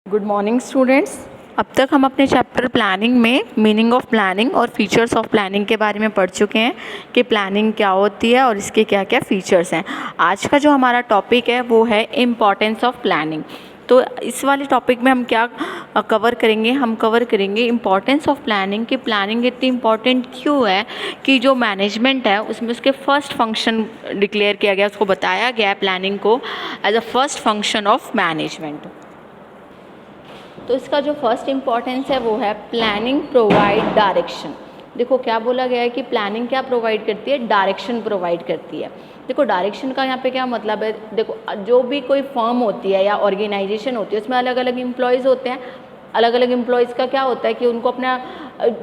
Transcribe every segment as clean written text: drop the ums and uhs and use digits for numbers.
Good morning students. अब तक हम अपने चैप्टर प्लानिंग में मीनिंग ऑफ प्लानिंग और फीचर्स ऑफ प्लानिंग के बारे में पढ़ चुके हैं कि प्लानिंग क्या होती है और इसके क्या क्या फीचर्स हैं। आज का जो हमारा टॉपिक है वो है इम्पॉर्टेंस ऑफ प्लानिंग। तो इस वाले टॉपिक में हम क्या कवर करेंगे, हम कवर करेंगे इम्पॉर्टेंस ऑफ प्लानिंग कि प्लानिंग इतनी इम्पॉर्टेंट क्यों है कि जो मैनेजमेंट है उसमें उसके फर्स्ट फंक्शन डिक्लेयर किया गया, उसको बताया गया है प्लानिंग को as a first function of management. तो इसका जो फर्स्ट इम्पॉर्टेंस है वो है प्लानिंग प्रोवाइड डायरेक्शन। देखो क्या बोला गया है कि प्लानिंग क्या प्रोवाइड करती है, डायरेक्शन प्रोवाइड करती है। देखो डायरेक्शन का यहाँ पे क्या मतलब है, देखो जो भी कोई फर्म होती है या ऑर्गेनाइजेशन होती है उसमें अलग अलग एम्प्लॉयज़ होते हैं। अलग अलग एम्प्लॉयज़ का क्या होता है कि उनको अपना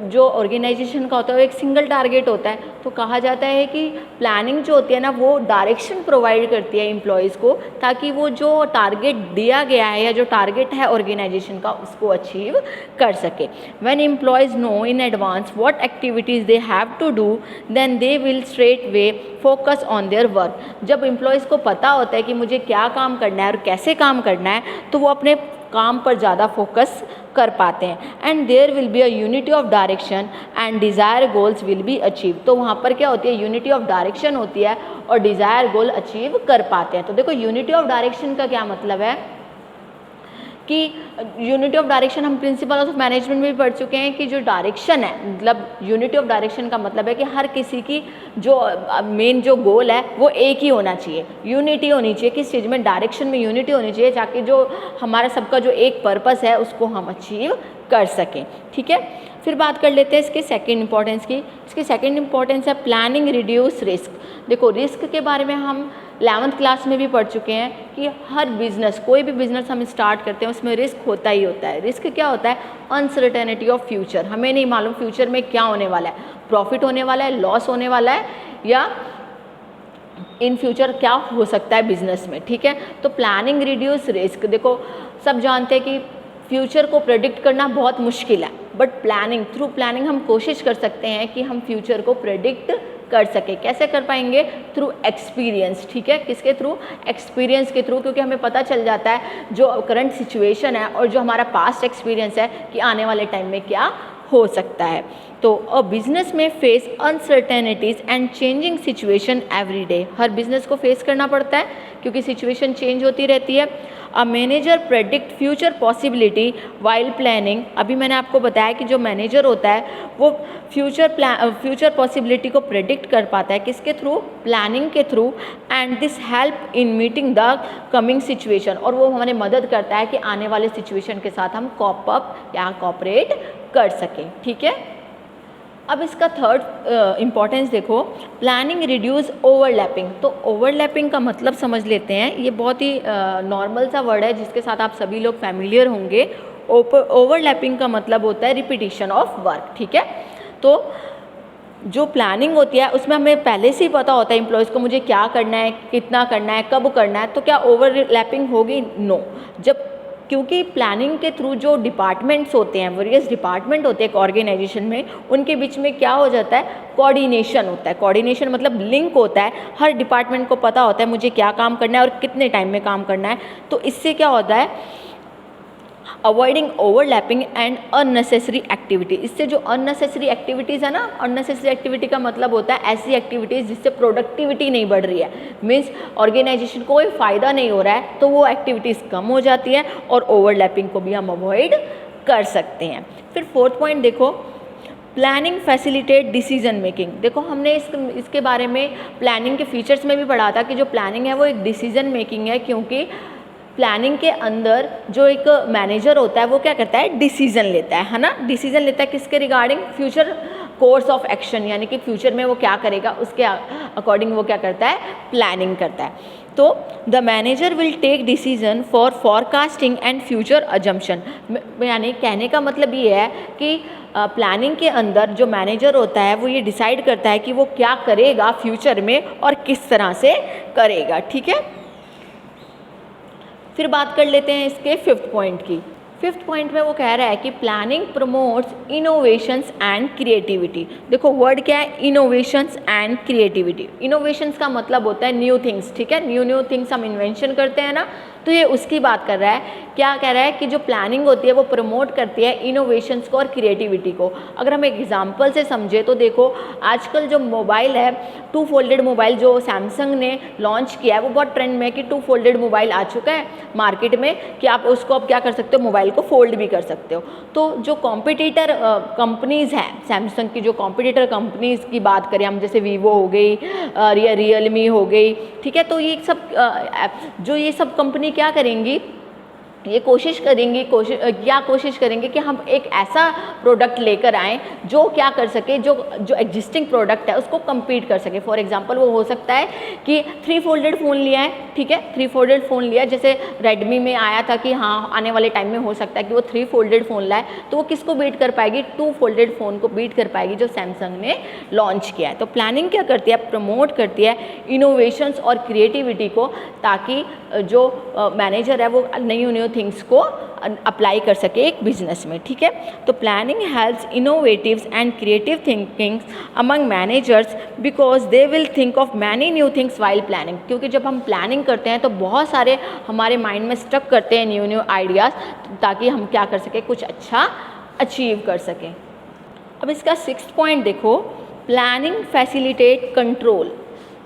जो ऑर्गेनाइजेशन का होता है वो एक सिंगल टारगेट होता है। तो कहा जाता है कि प्लानिंग जो होती है ना वो डायरेक्शन प्रोवाइड करती है एम्प्लॉयज़ को, ताकि वो जो टारगेट दिया गया है या जो टारगेट है ऑर्गेनाइजेशन का उसको अचीव कर सके। When employees know in advance what activities they have to do then they will straight way focus on their work. जब एम्प्लॉयज़ को पता होता है कि मुझे क्या काम करना है और कैसे काम करना है तो वो अपने काम पर ज़्यादा फोकस कर पाते हैं। And there will be a unity of direction and desire goals will be achieve. तो वहाँ पर क्या होती है, यूनिटी ऑफ डायरेक्शन होती है और डिज़ायर गोल अचीव कर पाते हैं। तो देखो यूनिटी ऑफ डायरेक्शन का क्या मतलब है कि यूनिटी ऑफ डायरेक्शन हम प्रिंसिपल ऑफ मैनेजमेंट में भी पढ़ चुके हैं कि जो डायरेक्शन है, मतलब यूनिटी ऑफ डायरेक्शन का मतलब है कि हर किसी की जो मेन जो गोल है वो एक ही होना चाहिए, यूनिटी होनी चाहिए। किस चीज़ में, डायरेक्शन में यूनिटी होनी चाहिए ताकि जो हमारा सबका जो एक पर्पस है उसको हम अचीव कर सकें। ठीक है, फिर बात कर लेते हैं इसके सेकंड इंपॉर्टेंस की। इसकी सेकंड इंपॉर्टेंस है प्लानिंग रिड्यूस रिस्क। देखो रिस्क के बारे में हम 11th क्लास में भी पढ़ चुके हैं कि हर बिजनेस, कोई भी बिजनेस हम स्टार्ट करते हैं उसमें रिस्क होता ही होता है। रिस्क क्या होता है, अनसर्टेनिटी ऑफ फ्यूचर। हमें नहीं मालूम फ्यूचर में क्या होने वाला है, प्रॉफिट होने वाला है, लॉस होने वाला है या इन फ्यूचर क्या हो सकता है बिजनेस में। ठीक है, तो प्लानिंग रिड्यूस रिस्क। देखो सब जानते हैं कि फ्यूचर को प्रेडिक्ट करना बहुत मुश्किल है, बट थ्रू प्लानिंग हम कोशिश कर सकते हैं कि हम फ्यूचर को प्रेडिक्ट कर सके। कैसे कर पाएंगे, थ्रू एक्सपीरियंस। ठीक है, किसके थ्रू, एक्सपीरियंस के थ्रू, क्योंकि हमें पता चल जाता है जो करंट सिचुएशन है और जो हमारा पास्ट एक्सपीरियंस है कि आने वाले टाइम में क्या हो सकता है। तो अ बिजनेस में face uncertainties and changing situation every day. Her business को फेस करना पड़ता है क्योंकि सिचुएशन चेंज होती रहती है। A manager predict future possibility while planning. अभी मैंने आपको बताया कि जो मैनेजर होता है वो फ्यूचर पॉसिबिलिटी को प्रेडिक्ट कर पाता है, किसके थ्रू, प्लानिंग के through. And this help in meeting the coming situation. और वो हमारी मदद करता है कि आने वाले सिचुएशन के साथ हम कॉप अप या कॉपरेट कर सकें। ठीक है, अब इसका थर्ड इम्पॉर्टेंस देखो, प्लानिंग रिड्यूस ओवरलैपिंग। तो ओवरलैपिंग का मतलब समझ लेते हैं, ये बहुत ही नॉर्मल सा वर्ड है जिसके साथ आप सभी लोग फैमिलियर होंगे। ओवरलैपिंग का मतलब होता है रिपीटिशन ऑफ वर्क। ठीक है, तो जो प्लानिंग होती है उसमें हमें पहले से ही पता होता है एम्प्लॉयज़ को मुझे क्या करना है, कितना करना है, कब करना है, तो क्या ओवरलैपिंग होगी, नो। जब क्योंकि प्लानिंग के थ्रू जो डिपार्टमेंट्स होते हैं, वेरियस डिपार्टमेंट होते हैं एक ऑर्गेनाइजेशन में, उनके बीच में क्या हो जाता है, कोऑर्डिनेशन होता है। कोऑर्डिनेशन मतलब लिंक होता है, हर डिपार्टमेंट को पता होता है मुझे क्या काम करना है और कितने टाइम में काम करना है। तो इससे क्या होता है, avoiding overlapping and unnecessary activity. इससे जो अननेसेसरी एक्टिविटीज़ है ना, अननेसेसरी एक्टिविटी का मतलब होता है ऐसी एक्टिविटीज़ जिससे प्रोडक्टिविटी नहीं बढ़ रही है, मीन्स ऑर्गेनाइजेशन को कोई फ़ायदा नहीं हो रहा है, तो वो एक्टिविटीज़ कम हो जाती है और ओवरलैपिंग को भी हम अवॉइड कर सकते हैं। फिर फोर्थ पॉइंट देखो, प्लानिंग फैसिलिटेट डिसीजन मेकिंग। देखो हमने इसके बारे में प्लानिंग के फीचर्स में भी पढ़ा था कि जो प्लानिंग है वो एक डिसीजन मेकिंग है, क्योंकि प्लानिंग के अंदर जो एक मैनेजर होता है वो क्या करता है, डिसीजन लेता है ना। डिसीजन लेता है किसके regarding, future course of action, यानी कि फ्यूचर में वो क्या करेगा उसके अकॉर्डिंग वो क्या करता है, प्लानिंग करता है। तो the manager will take decision for forecasting and future assumption. यानी कहने का मतलब ये है कि प्लानिंग के अंदर जो मैनेजर होता है वो ये डिसाइड करता है कि वो क्या करेगा फ्यूचर में और किस तरह से करेगा। ठीक है, फिर बात कर लेते हैं इसके फिफ्थ पॉइंट की। फिफ्थ पॉइंट में वो कह रहा है कि planning promotes innovations and creativity. देखो वर्ड क्या है, इनोवेशंस एंड क्रिएटिविटी। इनोवेशंस का मतलब होता है न्यू थिंग्स। ठीक है, न्यू थिंग्स हम इन्वेंशन करते हैं ना, तो ये उसकी बात कर रहा है। क्या कह रहा है कि जो प्लानिंग होती है वो प्रमोट करती है इनोवेशंस को और क्रिएटिविटी को। अगर हम एक एग्जांपल से समझे तो देखो, आजकल जो मोबाइल है, टू फोल्डेड मोबाइल जो सैमसंग ने लॉन्च किया है, वो बहुत ट्रेंड में है कि टू फोल्डेड मोबाइल आ चुका है मार्केट में कि आप उसको अब क्या कर सकते हो, मोबाइल को फोल्ड भी कर सकते हो। तो जो कॉम्पिटिटर कंपनीज़ हैं, सैमसंग की जो कॉम्पिटिटर कंपनीज़ की बात करें हम, जैसे वीवो हो गई, रियलमी हो गई, ठीक है, तो ये सब जो ये सब कंपनी क्या करेंगी, ये कोशिश करेंगी कोशिश करेंगे कि हम एक ऐसा प्रोडक्ट लेकर आएँ जो क्या कर सके, जो एग्जिस्टिंग प्रोडक्ट है उसको compete कर सके। फॉर एग्जांपल वो हो सकता है कि 3 फोल्डेड फ़ोन लिया है, ठीक है, 3 फोल्डेड फ़ोन लिया, जैसे रेडमी में आया था कि हाँ आने वाले टाइम में हो सकता है कि वो 3 फोल्डेड फ़ोन लाए, तो वो किसको बीट कर पाएगी, 2 फोल्डेड फ़ोन को बीट कर पाएगी जो सैमसंग ने लॉन्च किया है। तो प्लानिंग क्या करती है, प्रमोट करती है इनोवेशंस और क्रिएटिविटी को, ताकि जो मैनेजर है वो नई थिंग्स को अप्लाई कर सके एक बिजनेस में, ठीक है। तो planning helps innovatives and creative thinking among managers because they will think of many new things while planning, क्योंकि जब हम प्लानिंग करते हैं तो बहुत सारे हमारे माइंड में स्टक करते हैं न्यू आइडियाज़, ताकि हम क्या कर सकें, कुछ अच्छा अचीव कर सकें। अब इसका 6th पॉइंट देखो, planning facilitate control.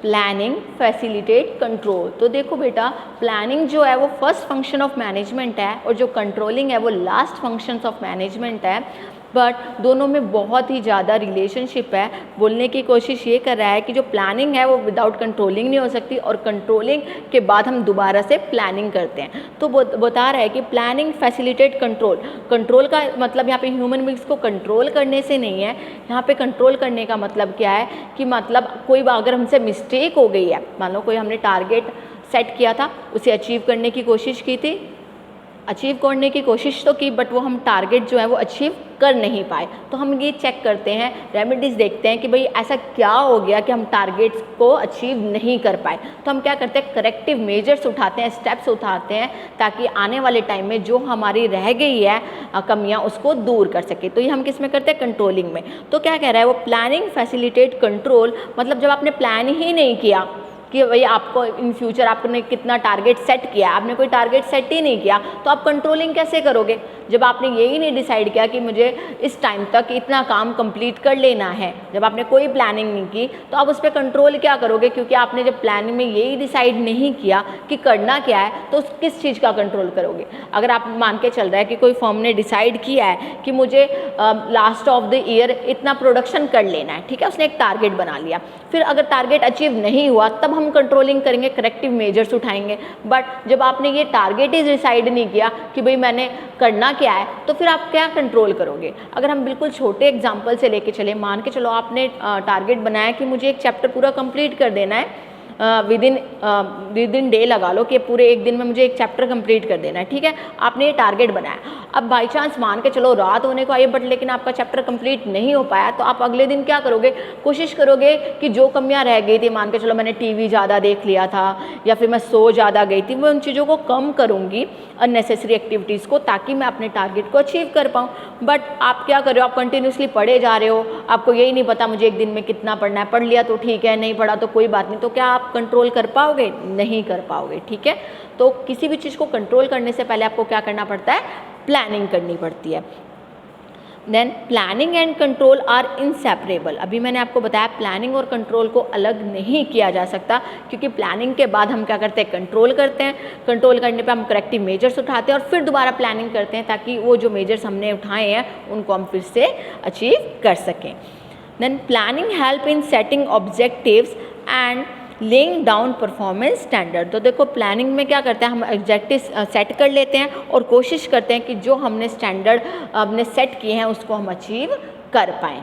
Planning facilitate control. तो देखो बेटा, प्लानिंग जो है वो फर्स्ट फंक्शन ऑफ मैनेजमेंट है और जो कंट्रोलिंग है वो लास्ट फंक्शंस ऑफ मैनेजमेंट है, बट दोनों में बहुत ही ज़्यादा रिलेशनशिप है। बोलने की कोशिश ये कर रहा है कि जो प्लानिंग है वो विदाउट कंट्रोलिंग नहीं हो सकती, और कंट्रोलिंग के बाद हम दोबारा से प्लानिंग करते हैं। तो बता रहा है कि प्लानिंग फैसिलिटेट कंट्रोल। कंट्रोल का मतलब यहाँ पे ह्यूमन बींग्स को कंट्रोल करने से नहीं है, यहाँ पे कंट्रोल करने का मतलब क्या है कि मतलब कोई अगर हमसे मिस्टेक हो गई है, मान लो कोई हमने टारगेट सेट किया था, उसे अचीव करने की कोशिश की थी, अचीव करने की कोशिश तो की, बट वो हम टारगेट जो है वो अचीव कर नहीं पाए, तो हम ये चेक करते हैं, रेमेडीज़ देखते हैं कि भाई ऐसा क्या हो गया कि हम टारगेट्स को अचीव नहीं कर पाए। तो हम क्या करते हैं, करेक्टिव मेजर्स उठाते हैं, स्टेप्स उठाते हैं, ताकि आने वाले टाइम में जो हमारी रह गई है कमियां उसको दूर कर सके। तो ये हम किस में करते हैं, कंट्रोलिंग में। तो क्या कह रहा है वो, प्लानिंग फैसिलिटेट कंट्रोल, मतलब जब आपने प्लान ही नहीं किया कि भाई आपको इन फ्यूचर आपने कितना टारगेट सेट किया, आपने कोई टारगेट सेट ही नहीं किया, तो आप कंट्रोलिंग कैसे करोगे। जब आपने यही नहीं डिसाइड किया कि मुझे इस टाइम तक इतना काम कंप्लीट कर लेना है, जब आपने कोई प्लानिंग नहीं की, तो आप उस पर कंट्रोल क्या करोगे, क्योंकि आपने जब प्लानिंग में यही डिसाइड नहीं किया कि करना क्या है, तो किस चीज़ का कंट्रोल करोगे। अगर आप मान के चल रहा है कि कोई फर्म ने डिसाइड किया है कि मुझे लास्ट ऑफ द ईयर इतना प्रोडक्शन कर लेना है, ठीक है, उसने एक टारगेट बना लिया, फिर अगर टारगेट अचीव नहीं हुआ तब हम कंट्रोलिंग करेंगे, करेक्टिव मेजर्स उठाएंगे। बट जब आपने ये टारगेट ही डिसाइड नहीं किया कि भाई मैंने करना क्या है, तो फिर आप क्या कंट्रोल करोगे। अगर हम बिल्कुल छोटे एग्जांपल से लेके चले, मान के चलो आपने टारगेट बनाया कि मुझे एक चैप्टर पूरा कंप्लीट कर देना है, विद इन डे लगा लो कि पूरे एक दिन में मुझे एक चैप्टर कंप्लीट कर देना है, ठीक है, आपने ये टारगेट बनाया। अब बाई चांस मान के चलो रात होने को आई, बट लेकिन आपका चैप्टर कंप्लीट नहीं हो पाया, तो आप अगले दिन क्या करोगे, कोशिश करोगे कि जो कमियां रह गई थी, मान के चलो मैंने टीवी ज़्यादा देख लिया था या फिर मैं सो ज़्यादा गई थी, मैं उन चीज़ों को कम करूँगी, अननेसेसरी एक्टिविटीज़ को, ताकि मैं अपने टारगेट को अचीव कर पाऊँ। बट आप क्या कर रहे हो, आप कंटिन्यूसली पढ़े जा रहे हो, आपको यही नहीं पता मुझे एक दिन में कितना पढ़ना है, पढ़ लिया तो ठीक है, नहीं पढ़ा तो कोई बात नहीं, तो क्या आप कंट्रोल कर पाओगे, नहीं कर पाओगे, ठीक है। तो किसी भी चीज़ को कंट्रोल करने से पहले आपको क्या करना पड़ता है, प्लानिंग करनी पड़ती है। Then planning and control are inseparable. अभी मैंने आपको बताया प्लानिंग और कंट्रोल को अलग नहीं किया जा सकता, क्योंकि प्लानिंग के बाद हम क्या करते हैं, कंट्रोल करते हैं, कंट्रोल करने पे हम करेक्टिव मेजर्स उठाते हैं और फिर दोबारा प्लानिंग करते हैं, ताकि वो जो मेजर्स हमने उठाए हैं उनको हम फिर से अचीव कर सकें। Then planning help in setting objectives and laying down performance standard. तो देखो प्लानिंग में क्या करते हैं, हम ऑब्जेक्टिव सेट कर लेते हैं और कोशिश करते हैं कि जो हमने स्टैंडर्ड हमने सेट किए हैं उसको हम अचीव कर पाएँ।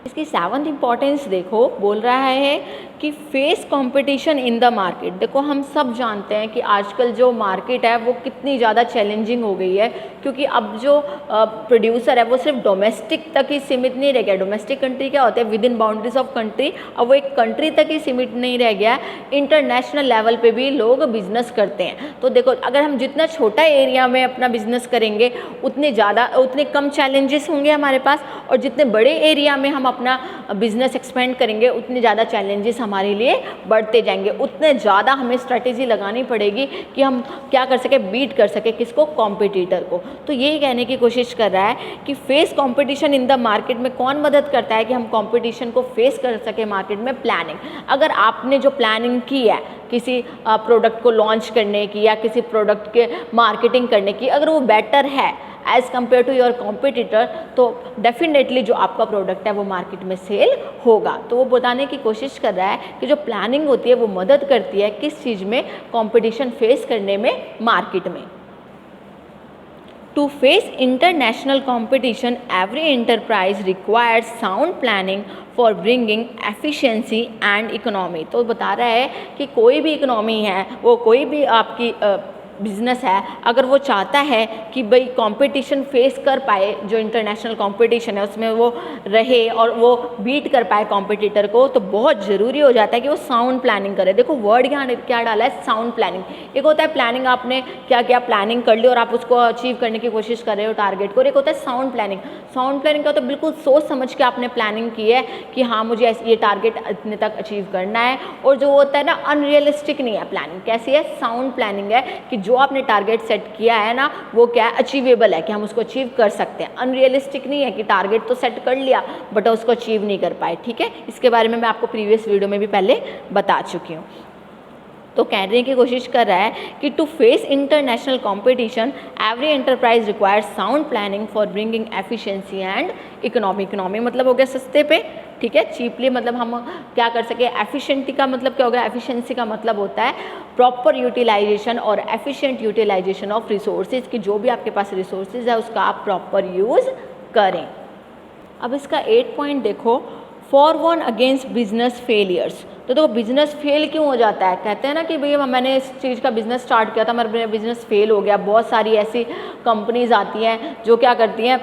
इसकी 7th इम्पॉर्टेंस देखो, बोल रहा है कि face competition in the market. देखो हम सब जानते हैं कि आजकल जो मार्केट है वो कितनी ज़्यादा चैलेंजिंग हो गई है, क्योंकि अब जो प्रोड्यूसर है वो सिर्फ डोमेस्टिक तक ही सीमित नहीं रह गया। डोमेस्टिक कंट्री क्या होता है, with in boundaries of country, अब वो एक कंट्री तक ही सीमित नहीं रह गया, इंटरनेशनल लेवल पे भी लोग बिजनेस करते हैं। तो देखो अगर हम जितना छोटा एरिया में अपना बिजनेस करेंगे उतने कम चैलेंजेस होंगे हमारे पास, और जितने बड़े एरिया में हम अपना बिजनेस एक्सपेंड करेंगे उतने ज़्यादा चैलेंजेस हमारे लिए बढ़ते जाएंगे, उतने ज़्यादा हमें स्ट्रेटेजी लगानी पड़ेगी कि हम क्या कर सके, बीट कर सके किसको, कॉम्पिटिटर को। तो ये कहने की कोशिश कर रहा है कि face competition in the market में कौन मदद करता है कि हम कॉम्पिटिशन को फेस कर सके मार्केट में, प्लानिंग। अगर आपने जो प्लानिंग की है किसी प्रोडक्ट को लॉन्च करने की या किसी प्रोडक्ट के मार्केटिंग करने की, अगर वो बेटर है as compare to your competitor, तो डेफिनेटली जो आपका प्रोडक्ट है वो मार्केट में सेल होगा। तो वो बताने की कोशिश कर रहा है कि जो प्लानिंग होती है वो मदद करती है किस चीज़ में, कॉम्पिटिशन फेस करने में मार्केट में। To face international competition, every enterprise requires sound planning for bringing efficiency and economy। तो बता रहा है कि कोई भी इकोनॉमी है, वो कोई भी आपकी बिजनेस है, अगर वो चाहता है कि भाई कंपटीशन फेस कर पाए, जो इंटरनेशनल कंपटीशन है उसमें वो रहे और वो बीट कर पाए कॉम्पिटिटर को, तो बहुत ज़रूरी हो जाता है कि वो साउंड प्लानिंग करे। देखो वर्ड यहाँ क्या डाला है, साउंड प्लानिंग। एक होता है प्लानिंग, आपने क्या क्या प्लानिंग कर ली और आप उसको अचीव करने की कोशिश कर रहे हो टारगेट को, और एक होता है साउंड प्लानिंग। साउंड प्लानिंग का तो बिल्कुल सोच समझ के आपने प्लानिंग की है कि हाँ मुझे ये टारगेट इतने तक अचीव करना है, और जो होता है ना अनरियलिस्टिक नहीं है प्लानिंग। कैसी है, साउंड प्लानिंग है कि जो आपने टारगेट सेट किया है ना वो क्या है, अचीवेबल है, कि हम उसको अचीव कर सकते हैं। अनरियलिस्टिक नहीं है कि टारगेट तो सेट कर लिया बट उसको अचीव नहीं कर पाए। ठीक है, इसके बारे में मैं आपको प्रीवियस वीडियो में भी पहले बता चुकी हूँ। तो कहने की कोशिश कर रहा है कि to face international competition every enterprise requires sound planning for bringing efficiency and economy. Economy मतलब हो गया सस्ते पे, ठीक है, चीपली मतलब हम क्या कर सके। एफिशिएंसी का मतलब क्या हो गया, एफिशिएंसी का मतलब होता है प्रॉपर यूटिलाइजेशन और एफिशिएंट यूटिलाइजेशन ऑफ रिसोर्सेज, कि जो भी आपके पास रिसोर्सेज है उसका आप प्रॉपर यूज़ करें। अब इसका 8 पॉइंट देखो, for one against business failures. तो देखो बिजनेस फेल क्यों हो जाता है, कहते हैं ना कि भैया मैंने इस चीज़ का बिजनेस स्टार्ट किया था, मेरा बिजनेस फेल हो गया। बहुत सारी ऐसी कंपनीज आती हैं जो क्या करती हैं,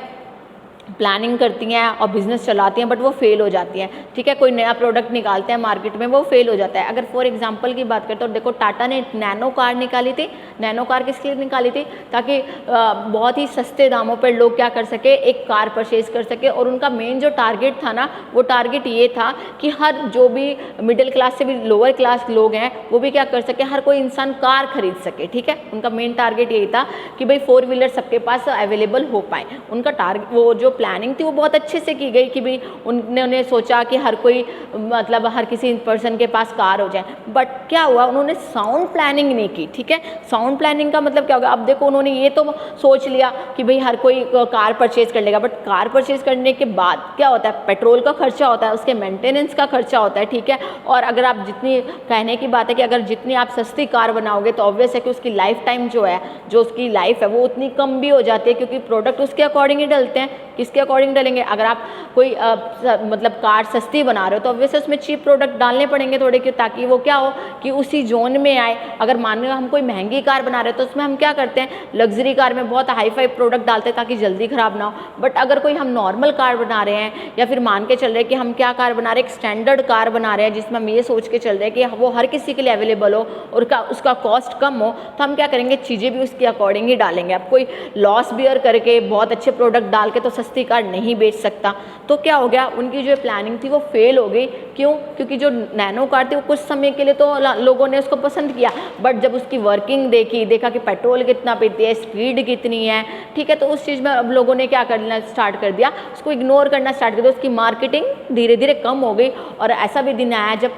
प्लानिंग करती हैं और बिज़नेस चलाती हैं बट वो फेल हो जाती हैं। ठीक है, कोई नया प्रोडक्ट निकालते हैं मार्केट में, वो फेल हो जाता है। अगर फॉर एग्जांपल की बात करें तो देखो टाटा ने नैनो कार निकाली थी। नैनो कार किसके लिए निकाली थी, ताकि बहुत ही सस्ते दामों पर लोग क्या कर सके, एक कार परचेज कर सके। और उनका मेन जो टारगेट था ना, वो टारगेट ये था कि हर जो भी मिडिल क्लास से भी लोअर क्लास लोग हैं वो भी क्या कर सके, हर कोई इंसान कार खरीद सके। ठीक है, उनका मेन टारगेट यही था कि भाई 4 व्हीलर सबके पास अवेलेबल हो पाए। उनका टारगेट, वो जो प्लानिंग थी वो बहुत अच्छे से की गई कि भाई उन्होंने सोचा कि हर कोई मतलब हर किसी पर्सन के पास कार हो जाए। बट क्या हुआ, उन्होंने साउंड प्लानिंग नहीं की। ठीक है, साउंड प्लानिंग का मतलब क्या होगा, अब देखो उन्होंने ये तो सोच लिया कि भाई हर कोई कार परचेज कर लेगा, बट कार परचेज करने के बाद क्या होता है, पेट्रोल का खर्चा होता है, उसके मेंटेनेंस का खर्चा होता है। ठीक है, और अगर आप जितनी, कहने की बात है कि अगर जितनी आप सस्ती कार बनाओगे तो ऑब्वियस है कि उसकी लाइफ टाइम जो है, जो उसकी लाइफ है वो उतनी कम भी हो जाती है, क्योंकि प्रोडक्ट उसके अकॉर्डिंग ही डलते हैं। किसके अकॉर्डिंग डलेंगे, अगर आप कोई मतलब कार सस्ती बना रहे हो तो ऑब्वियसली उसमें चीप प्रोडक्ट डालने पड़ेंगे थोड़े, कि ताकि वो क्या हो कि उसी जोन में आए। अगर मान लो हम कोई महंगी कार बना रहे हो तो उसमें हम क्या करते हैं, लग्जरी कार में बहुत हाई फाई प्रोडक्ट डालते हैं ताकि जल्दी ख़राब ना हो। बट अगर कोई हम नॉर्मल कार बना रहे हैं, या फिर मान के चल रहे हैं कि हम क्या कार बना रहे हैं, एक स्टैंडर्ड कार बना रहे हैं जिसमें हम ये सोच के चल रहे हैं कि वो हर किसी के लिए अवेलेबल हो और उसका कॉस्ट कम हो, तो हम क्या करेंगे, चीज़ें भी उसके अकॉर्डिंग ही डालेंगे। अब कोई लॉस बियर करके बहुत अच्छे प्रोडक्ट डाल के तो सस्ती कार नहीं बेच सकता। तो क्या हो गया, उनकी जो प्लानिंग थी वो फेल हो गई। क्यों, क्योंकि जो नैनो कार थी वो कुछ समय के लिए तो लोगों ने उसको पसंद किया, बट जब उसकी वर्किंग देखा कि पेट्रोल कितना पीती है, स्पीड कितनी है, ठीक है, तो उस चीज़ में अब लोगों ने क्या करना स्टार्ट कर दिया, उसको इग्नोर करना स्टार्ट कर दिया। उसकी मार्केटिंग धीरे धीरे कम हो गई और ऐसा भी दिन आया जब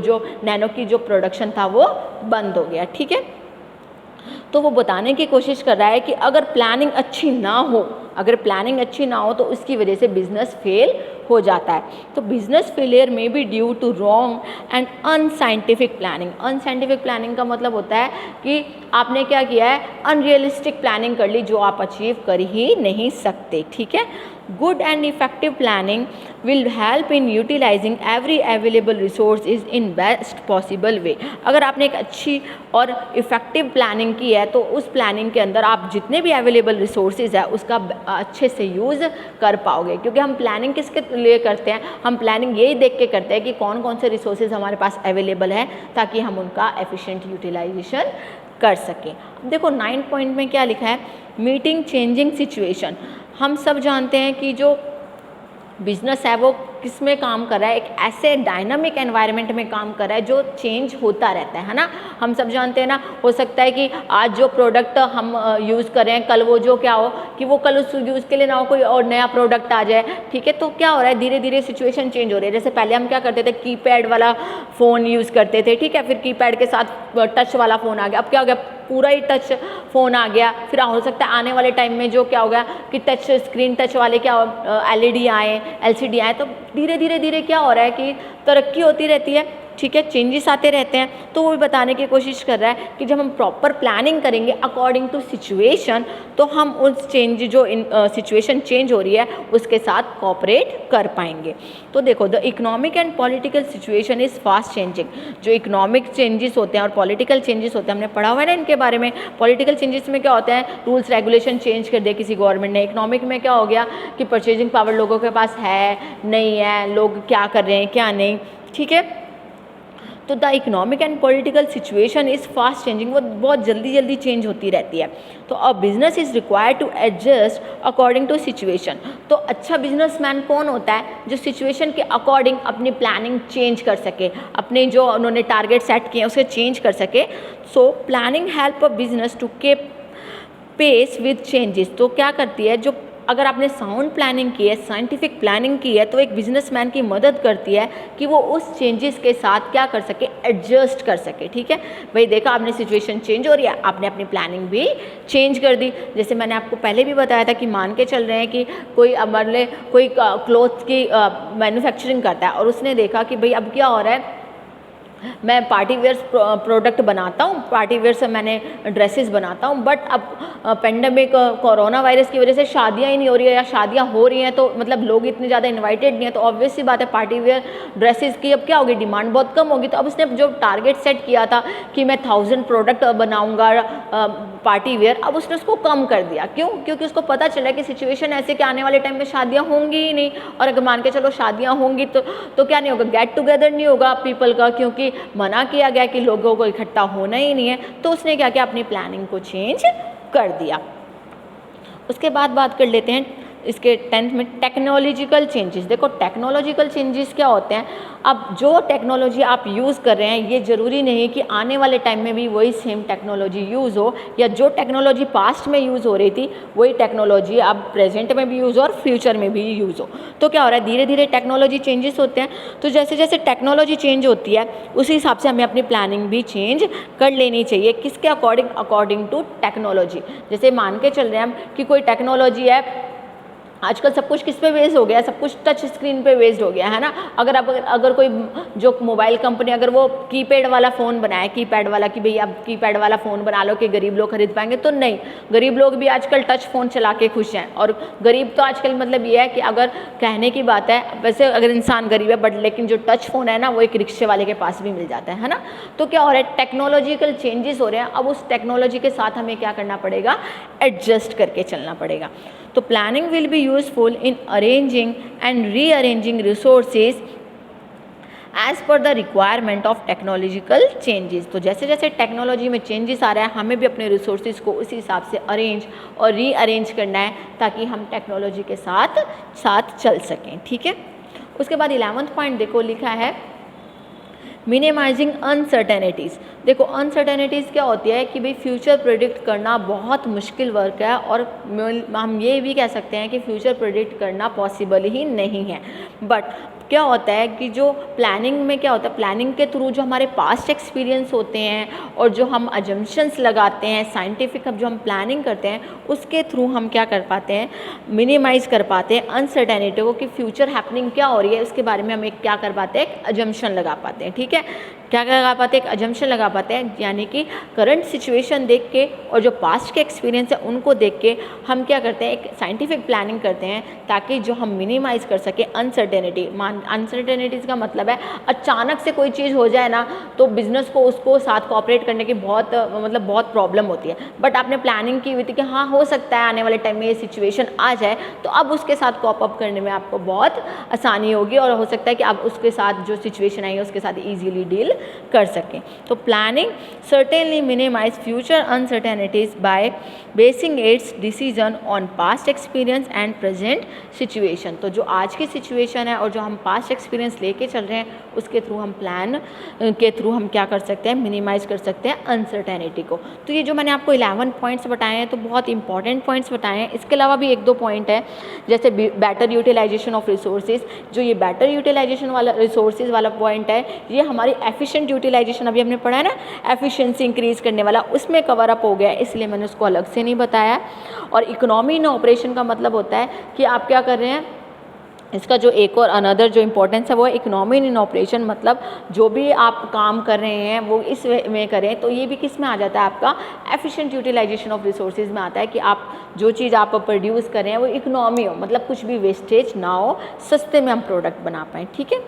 जो नैनो की जो प्रोडक्शन था वो बंद हो गया। ठीक है, तो वो बताने की कोशिश कर रहा है कि अगर प्लानिंग अच्छी ना हो तो उसकी वजह से बिजनेस फेल हो जाता है। तो बिजनेस फेलियर में भी due to wrong and unscientific planning. Unscientific planning का मतलब होता है कि आपने क्या किया है, अनरियलिस्टिक प्लानिंग कर ली जो आप अचीव कर ही नहीं सकते। ठीक है, good and effective planning will help in utilizing every available resource in best possible way. अगर आपने एक अच्छी और इफेक्टिव प्लानिंग की है तो उस प्लानिंग के अंदर आप जितने भी अवेलेबल रिसोर्सेज है उसका अच्छे से यूज़ कर पाओगे। क्योंकि हम प्लानिंग किसके लिए करते हैं, हम प्लानिंग यही देख के करते हैं कि कौन कौन से रिसोर्सेज हमारे पास अवेलेबल हैं ताकि हम उनका एफिशिएंट यूटिलाइजेशन कर सकें। अब देखो 9 पॉइंट में क्या लिखा है, मीटिंग चेंजिंग सिचुएशन। हम सब जानते हैं कि जो बिज़नेस है वो किस में काम कर रहा है, एक ऐसे डायनामिक एनवायरनमेंट में काम कर रहा है जो चेंज होता रहता है ना। हम सब जानते हैं ना, हो सकता है कि आज जो प्रोडक्ट हम यूज़ कर रहे हैं, कल वो जो क्या हो कि वो कल उस यूज़ के लिए ना हो कोई और नया प्रोडक्ट आ जाए, ठीक है। तो क्या हो रहा है, धीरे धीरे सिचुएशन चेंज हो रही है। जैसे पहले हम क्या करते थे, कीपैड वाला फ़ोन यूज़ करते थे, ठीक है, फिर कीपैड के साथ टच वाला फ़ोन आ गया, अब क्या हो गया, पूरा ही टच फ़ोन आ गया। फिर हो सकता है आने वाले टाइम में जो क्या हो गया कि टच स्क्रीन टच वाले क्या LED आए, LCD आए। तो धीरे धीरे धीरे क्या हो रहा है कि तरक्की होती रहती है, ठीक है, चेंजेस आते रहते हैं। तो वो भी बताने की कोशिश कर रहा है कि जब हम प्रॉपर प्लानिंग करेंगे अकॉर्डिंग टू सिचुएशन, तो हम उस चेंज जो सिचुएशन चेंज हो रही है उसके साथ कोऑपरेट कर पाएंगे। तो देखो, the economic and political situation is fast changing. जो इकोनॉमिक चेंजेस होते हैं और पॉलिटिकल चेंजेस होते हैं, हमने पढ़ा हुआ है ना इनके बारे में। पॉलिटिकल चेंजेस में क्या होता है, रूल्स रेगुलेशन चेंज कर दिया किसी गवर्नमेंट ने। इकोनॉमिक में क्या हो गया कि परचेजिंग पावर लोगों के पास है नहीं है, लोग क्या कर रहे हैं क्या नहीं, ठीक है। तो the economic and political situation is fast changing, वो बहुत जल्दी जल्दी चेंज होती रहती है। तो a business is required to adjust according to situation. तो अच्छा बिजनेसमैन कौन होता है, जो सिचुएशन के अकॉर्डिंग अपनी प्लानिंग चेंज कर सके, अपने जो उन्होंने टारगेट सेट किए हैं उसे चेंज कर सके। So planning help a business to keep pace with changes. तो क्या करती है, जो अगर आपने साउंड प्लानिंग की है, साइंटिफिक प्लानिंग की है, तो एक बिजनेसमैन की मदद करती है कि वो उस चेंजेस के साथ क्या कर सके, एडजस्ट कर सके, ठीक है। भाई देखा, आपने सिचुएशन चेंज हो रही है, आपने अपनी प्लानिंग भी चेंज कर दी। जैसे मैंने आपको पहले भी बताया था कि मान के चल रहे हैं कि कोई हमारे कोई क्लोथ की मैन्युफैक्चरिंग करता है और उसने देखा कि भाई अब क्या हो रहा है, मैं पार्टी वेयर प्रोडक्ट बनाता हूँ, पार्टी वेयर से मैंने ड्रेसेस बनाता हूँ, बट अब पेंडेमिक कोरोना वायरस की वजह से शादियाँ ही नहीं हो रही है, या शादियाँ हो रही हैं तो मतलब लोग इतने ज़्यादा इनवाइटेड नहीं है, तो ऑब्वियस सी बात है पार्टी वेयर ड्रेसेस की अब क्या होगी, डिमांड बहुत कम होगी। तो अब उसने जो टारगेट सेट किया था कि मैं 1000 प्रोडक्ट बनाऊँगा पार्टी वेयर, अब उसने उसको कम कर दिया। क्यों? क्योंकि उसको पता चला कि सिचुएशन ऐसे कि आने वाले टाइम में शादियाँ होंगी ही नहीं, और अगर मान के चलो शादियाँ होंगी तो क्या नहीं होगा, गेट टुगेदर नहीं होगा पीपल का, क्योंकि मना किया गया कि लोगों को इकट्ठा होना ही नहीं है। तो उसने क्या किया, अपनी प्लानिंग को चेंज कर दिया। उसके बाद बात कर लेते हैं इसके 10th में टेक्नोलॉजिकल चेंजेस। देखो टेक्नोलॉजिकल चेंजेस क्या होते हैं, अब जो टेक्नोलॉजी आप यूज़ कर रहे हैं ये ज़रूरी नहीं कि आने वाले टाइम में भी वही सेम टेक्नोलॉजी यूज़ हो, या जो टेक्नोलॉजी पास्ट में यूज़ हो रही थी वही टेक्नोलॉजी अब प्रेजेंट में भी यूज़ हो और फ्यूचर में भी यूज़ हो। तो क्या हो रहा है, धीरे धीरे टेक्नोलॉजी चेंजेस होते हैं। तो जैसे जैसे टेक्नोलॉजी चेंज होती है उसी हिसाब से हमें अपनी प्लानिंग भी चेंज कर लेनी चाहिए। किसके अकॉर्डिंग, अकॉर्डिंग टू टेक्नोलॉजी। जैसे मान के चल रहे हैं हम कि कोई टेक्नोलॉजी है, आजकल सब कुछ किस पे बेस्ड हो गया है, सब कुछ टच स्क्रीन पे बेस्ड हो गया है ना। अगर कोई जो मोबाइल कंपनी अगर वो कीपैड वाला फ़ोन बनाए, कीपैड वाला कि भाई अब कीपैड वाला फ़ोन बना लो कि गरीब लोग खरीद पाएंगे, तो नहीं, गरीब लोग भी आजकल टच फ़ोन चला के खुश हैं। और गरीब तो आजकल मतलब ये है कि अगर कहने की बात है, वैसे अगर इंसान गरीब है बट लेकिन जो टच फ़ोन है ना वो एक रिक्शे वाले के पास भी मिल जाता है ना। तो क्या हो रहा है, टेक्नोलॉजिकल चेंजेस हो रहे हैं। अब उस टेक्नोलॉजी के साथ हमें क्या करना पड़ेगा, एडजस्ट करके चलना पड़ेगा। तो planning will be useful in arranging and rearranging resources as per the requirement of technological changes. तो जैसे जैसे टेक्नोलॉजी में चेंजेस आ रहा है हमें भी अपने रिसोर्सेज को उसी हिसाब से अरेंज और रीअरेंज करना है ताकि हम टेक्नोलॉजी के साथ साथ चल सकें, ठीक है। उसके बाद 11वां पॉइंट देखो लिखा है मिनिमाइजिंग अनसर्टेनिटीज़। देखो अनसर्टेनिटीज़ क्या होती है कि भाई फ्यूचर प्रेडिक्ट करना बहुत मुश्किल वर्क है, और हम ये भी कह सकते हैं कि फ्यूचर प्रेडिक्ट करना पॉसिबल ही नहीं है। बट क्या होता है कि जो प्लानिंग में क्या होता है, प्लानिंग के थ्रू जो हमारे पास्ट एक्सपीरियंस होते हैं और जो हम अजम्पशंस लगाते हैं, साइंटिफिक अब जो हम प्लानिंग करते हैं उसके थ्रू हम क्या कर पाते हैं, मिनिमाइज़ कर पाते हैं अनसर्टेनिटी को कि फ्यूचर हैपनिंग क्या हो रही है उसके बारे में हम एक क्या कर पाते हैं, एक अजम्पशन लगा पाते हैं, ठीक है। क्या लगा पाते हैं, एक अजम्पशन लगा पाते हैं, यानी कि करंट सिचुएशन देख के और जो पास्ट के एक्सपीरियंस है उनको देख के हम क्या करते हैं, एक साइंटिफिक प्लानिंग करते हैं ताकि जो हम मिनिमाइज़ कर सके अनसर्टेनिटी। अनसर्टेनिटीज़ का मतलब है अचानक से कोई चीज़ हो जाए ना तो बिज़नेस को उसको साथ कोऑपरेट करने की बहुत प्रॉब्लम होती है। बट आपने प्लानिंग की हुई थी कि हाँ हो सकता है आने वाले टाइम में ये सिचुएशन आ जाए, तो अब उसके साथ कॉप अप करने में आपको बहुत आसानी होगी और हो सकता है कि आप उसके साथ जो सिचुएशन आई है उसके साथ ईजीली डील कर सकें। तो planning certainly minimize future uncertainties by basing its decision on past experience and present situation. तो जो आज की सिचुएशन है और जो हम पास्ट एक्सपीरियंस लेके चल रहे हैं उसके थ्रू हम प्लान के थ्रू हम क्या कर सकते हैं, मिनिमाइज़ कर सकते हैं अनसर्टेनिटी को। तो ये जो मैंने आपको 11 पॉइंट्स बताए हैं तो बहुत इंपॉर्टेंट पॉइंट्स बताए हैं। इसके अलावा भी 1-2 पॉइंट है, जैसे बेटर यूटिलाइजेशन ऑफ रिसोर्सेज। जो ये बेटर यूटिलाइजेशन वाला रिसोर्सेज वाला पॉइंट है, ये हमारी एफिशिएंट यूटिलाइजेशन अभी हमने पढ़ा है ना, एफिशिएंसी इंक्रीज़ करने वाला, उसमें कवर अप हो गया है, इसलिए मैंने उसको अलग से नहीं बताया। और इकोनॉमी इन ऑपरेशन का मतलब होता है कि आप क्या कर रहे हैं, इसका जो एक और अनदर जो इम्पोर्टेंस है वो है इकोनॉमी इन ऑपरेशन, मतलब जो भी आप काम कर रहे हैं वो इस वे में करें। तो ये भी किस में आ जाता है, आपका एफिशिएंट यूटिलाइजेशन ऑफ रिसोर्सेज में आता है कि आप जो चीज़ आप प्रोड्यूस कर रहे हैं वो इकोनॉमी हो, मतलब कुछ भी वेस्टेज ना हो, सस्ते में हम प्रोडक्ट बना पाएँ। ठीक है,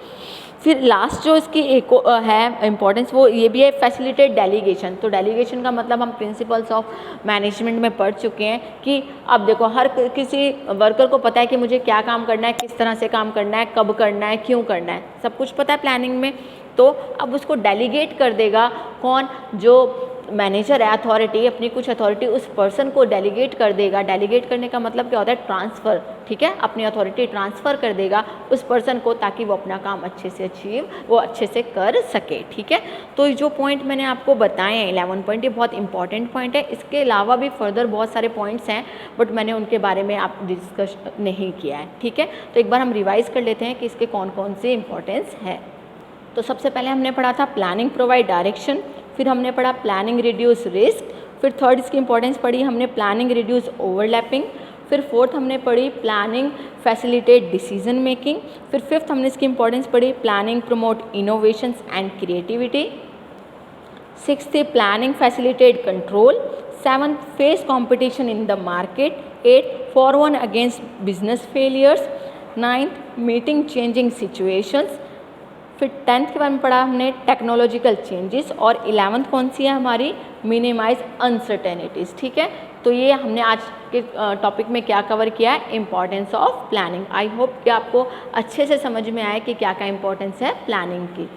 फिर लास्ट जो इसकी एक है इम्पॉर्टेंस वो ये भी है, फैसिलिटेट डेलीगेशन। तो डेलीगेशन का मतलब हम प्रिंसिपल्स ऑफ मैनेजमेंट में पढ़ चुके हैं कि अब देखो हर किसी वर्कर को पता है कि मुझे क्या काम करना है, किस तरह से काम करना है, कब करना है, क्यों करना है, सब कुछ पता है प्लानिंग में। तो अब उसको डेलीगेट कर देगा कौन, जो मैनेजर है, अथॉरिटी, अपनी कुछ अथॉरिटी उस पर्सन को डेलीगेट कर देगा। डेलीगेट करने का मतलब क्या होता है, ट्रांसफ़र। ठीक है, अपनी अथॉरिटी ट्रांसफ़र कर देगा उस पर्सन को ताकि वो अपना काम अच्छे से कर सके। ठीक है, तो जो पॉइंट मैंने आपको बताए हैं 11 पॉइंट, ये बहुत इंपॉर्टेंट पॉइंट है। इसके अलावा भी फर्दर बहुत सारे पॉइंट्स हैं बट मैंने उनके बारे में आप डिस्कस नहीं किया है। ठीक है, तो एक बार हम रिवाइज़ कर लेते हैं कि इसके कौन कौन से इंपॉर्टेंस है। तो सबसे पहले हमने पढ़ा था प्लानिंग प्रोवाइड डायरेक्शन, फिर हमने पढ़ा प्लानिंग रिड्यूस रिस्क, फिर थर्ड इसकी इंपॉर्टेंस पढ़ी हमने प्लानिंग रिड्यूस ओवरलैपिंग, फिर फोर्थ हमने पढ़ी प्लानिंग फैसिलिटेट डिसीजन मेकिंग, फिर फिफ्थ हमने इसकी इंपॉर्टेंस पढ़ी planning promote innovations and creativity, sixth थी planning facilitate control, seventh face competition in the market, eight forewarn against business failures, ninth meeting changing situations, फिर 10th के बारे में पढ़ा हमने टेक्नोलॉजिकल चेंजेस, और 11th कौन सी है हमारी, मिनिमाइज अनसर्टेनिटीज़। ठीक है, तो ये हमने आज के टॉपिक में क्या कवर किया है, importance of planning. I hope कि आपको अच्छे से समझ में आए कि क्या क्या इम्पोर्टेंस है प्लानिंग की।